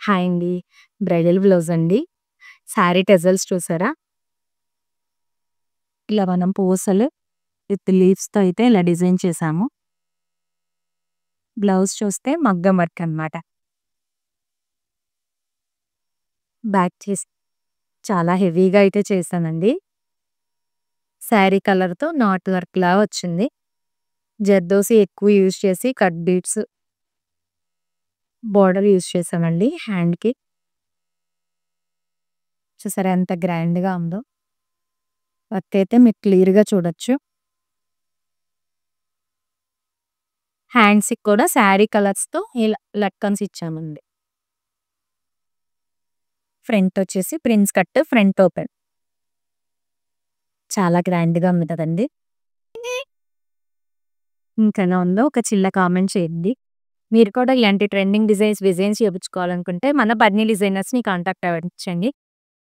Hi అండి. Bridal blouse అండి. శారీ టెజల్స్ చూసారా? ఇలా మనం పూసలు విత్ లీవ్స్‌తో అయితే ఇలా డిజైన్ చేశాము. బ్లౌజ్ చూస్తే మగ్గం వర్క్ అనమాట. బ్యాక్ చేసి చాలా హెవీగా అయితే చేశానండి. శారీ కలర్‌తో నాట్ వర్క్‌లా వచ్చింది. జర్దోసి ఎక్కువ యూజ్ చేసి కట్ బీడ్స్, బోర్డర్ యూజ్ చేశామండి హ్యాండ్‌కి. చూసారా ఎంత గ్రాండ్‌గా ఉందో? వర్క్ అయితే మీరు క్లియర్‌గా చూడొచ్చు. హ్యాండ్స్‌కి కూడా శారీ కలర్స్‌తో ఇలా లట్కన్స్ ఇచ్చామండి. ఫ్రంట్ వచ్చేసి ప్రిన్స్ కట్, ఫ్రంట్ ఓపెన్. చాలా గ్రాండ్‌గా ఉంది కదండీ! ఇంకెలా ఉందో ఒక చిన్న కామెంట్ చేయండి. మీరు కూడా ఇలాంటి ట్రెండింగ్ డిజైన్స్ చేపించుకోవాలనుకుంటే మన బన్నీ డిజైనర్స్‌ని కాంటాక్ట్ అవ్వచ్చండి.